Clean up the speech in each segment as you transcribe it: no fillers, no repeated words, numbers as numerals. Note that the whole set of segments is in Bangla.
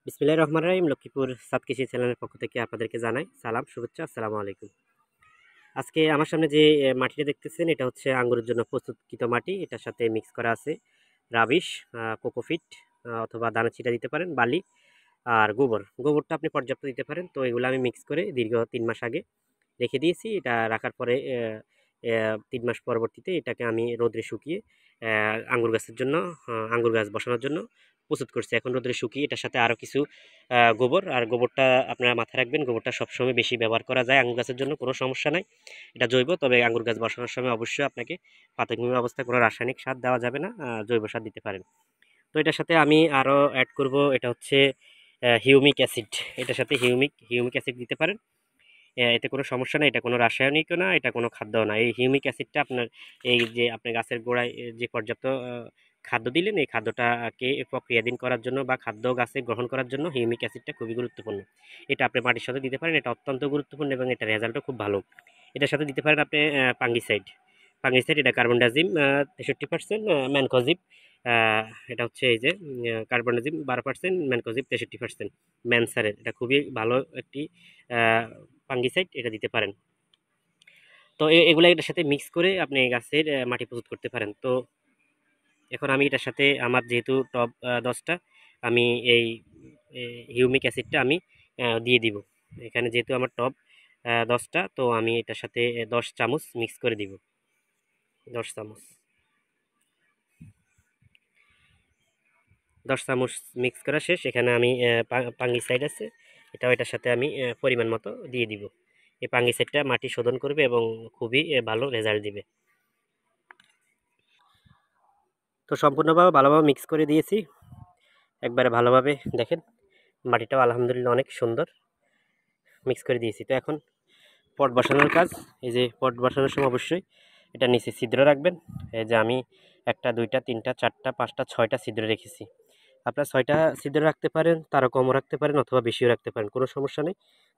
বিসমিল্লাহির রহমানির রহিম। লক্ষ্মীপুর সাত কৃষি চ্যানেলের পক্ষ থেকে আপনাদেরকে জানাই সালাম, শুভেচ্ছা, আসসালামু আলাইকুম। আজকে আমার সামনে যে মাটিটা দেখতেছেন, এটা হচ্ছে আঙ্গুরের জন্য প্রস্তুতকৃত মাটি। এটার সাথে মিক্স করা আছে রাবিশ, কোকোফিট, অথবা দানা চিটা দিতে পারেন, বালি আর গোবরটা আপনি পর্যাপ্ত দিতে পারেন। তো এগুলো আমি মিক্স করে দীর্ঘ 3 মাস আগে রেখে দিয়েছি। এটা রাখার পরে 3 মাস পরবর্তীতে এটাকে আমি রোদ্রে শুকিয়ে আঙ্গুর গাছের জন্য, আঙ্গুর গাছ বসানোর জন্য প্রস্তুত করছি। এখন রোদ্রে শুকিয়ে এটার সাথে আরও কিছু গোবর, আর গোবরটা আপনারা মাথায় রাখবেন, গোবরটা সবসময় বেশি ব্যবহার করা যায় আঙ্গুর গাছের জন্য, কোনো সমস্যা নাই। এটা জৈব, তবে আঙ্গুর গাছ বসানোর সময় অবশ্যই আপনাকে প্রাথমিক অবস্থায় কোনো রাসায়নিক সার দেওয়া যাবে না, জৈব সার দিতে পারেন। তো এটার সাথে আমি আরও অ্যাড করব, এটা হচ্ছে হিউমিক অ্যাসিড। এটার সাথে হিউমিক অ্যাসিড দিতে পারেন। এতে কোনো সমস্যা নেই, এটা কোনো রাসায়নিকও না, এটা কোনো খাদ্যও না। এই হিউমিক অ্যাসিডটা আপনার এই যে আপনি গাছের গোড়ায় যে পর্যাপ্ত খাদ্য দিলেন, এই খাদ্যটাকে প্রক্রিয়াধীন করার জন্য বা খাদ্য গাছে গ্রহণ করার জন্য হিউমিক অ্যাসিডটা খুবই গুরুত্বপূর্ণ। এটা আপনি মাটির সাথে দিতে পারেন, এটা অত্যন্ত গুরুত্বপূর্ণ এবং এটা রেজাল্টও খুব ভালো। এটার সাথে দিতে পারেন আপনি ফাঙ্গিসাইড, এটা কার্বনডাজিম 63%, ম্যানকোজিব, এটা হচ্ছে এই যে কার্বনডাজিম 12%, ম্যানকোজিব 63%, ম্যানসারের, এটা খুবই ভালো একটি ফাঙ্গিসাইড, এটা দিতে পারেন। তো এগুলা এটার সাথে মিক্স করে আপনি গাছের মাটি প্রস্তুত করতে পারেন। তো এখন আমি এটার সাথে আমার যেহেতু টব 10টা, আমি এই হিউমিক অ্যাসিডটা আমি দিয়ে দিব। এখানে যেহেতু আমার টব 10টা, তো আমি এটার সাথে 10 চামচ মিক্স করে দিব। 10 চামচ 10 চামচ মিক্স করা শেষ। এখানে আমি ফাঙ্গিসাইড আছে, এটাও এটার সাথে আমি পরিমাণ মতো দিয়ে দিব। এই ফাঙ্গিসাইডটা মাটি শোধন করবে এবং খুবই ভালো রেজাল্ট দিবে। তো সম্পূর্ণভাবে ভালোভাবে মিক্স করে দিয়েছি, একবারে ভালোভাবে দেখেন মাটিটাও আলহামদুলিল্লাহ অনেক সুন্দর মিক্স করে দিয়েছি। তো এখন পট বসানোর কাজ। এই যে পট বসানোর সময় অবশ্যই এটা নিচে ছিদ্র রাখবেন। এই যে আমি 1টা 2টা 3টা 4টা 5টা 6টা ছিদ্র রেখেছি। আপনারা 6টা ছিদ্র রাখতে পারেন, তারও কমও রাখতে পারেন, অথবা বেশিও রাখতে পারেন, কোনো সমস্যা নেই।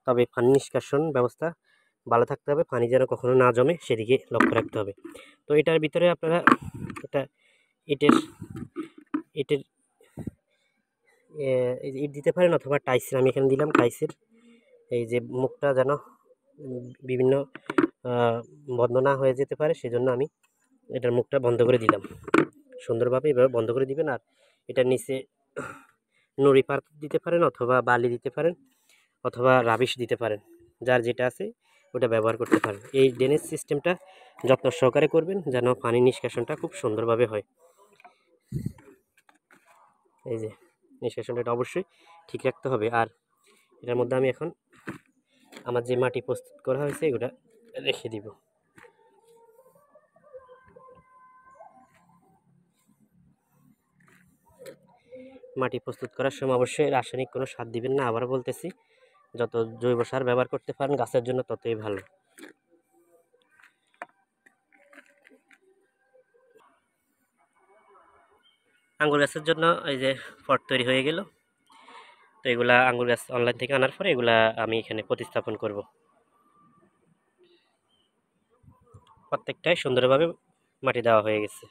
তবে পানি নিষ্কাশন ব্যবস্থা ভালো থাকতে হবে, পানি যেন কখনো না জমে সেদিকে লক্ষ্য রাখতে হবে। তো এটার ভিতরে আপনারা এটা ইটের ইটের ইট দিতে পারেন, অথবা টাইসের, আমি এখানে দিলাম টাইসের। এই যে মুখটা যেন বিভিন্ন বন্ধ না হয়ে যেতে পারে, সেজন্য আমি এটার মুখটা বন্ধ করে দিলাম। সুন্দরভাবে এভাবে বন্ধ করে দিবেন। আর এটার নিচে নুড়ি পাথর দিতে পারেন, অথবা বালি দিতে পারেন, অথবা রাবিশ দিতে পারেন, যার যেটা আছে ওটা ব্যবহার করতে পারেন। এই ড্রেনেজ সিস্টেমটা যত্ন সহকারে করবেন, যেন পানি নিষ্কাশনটা খুব সুন্দরভাবে হয়। এই যে নিষ্কাশনটা এটা অবশ্যই ঠিক রাখতে হবে। আর এটার মধ্যে আমি এখন আমার যে মাটি প্রস্তুত করা হয়েছে এগুলা রেখে দিব। মাটি প্রস্তুত করার সময় অবশ্যই রাসায়নিক কোনো সার দিবেন না, আবার বলতেছি, যত জৈব সার ব্যবহার করতে পারেন গাছের জন্য ততই ভালো। আঙ্গুর গাছের জন্য এই যে পট তৈরি হয়ে গেল। তো এগুলা আঙ্গুর গাছ অনলাইন থেকে আনার পরে এগুলা আমি এখানে প্রতিস্থাপন করব। প্রত্যেকটাই সুন্দরভাবে মাটি দেওয়া হয়ে গেছে।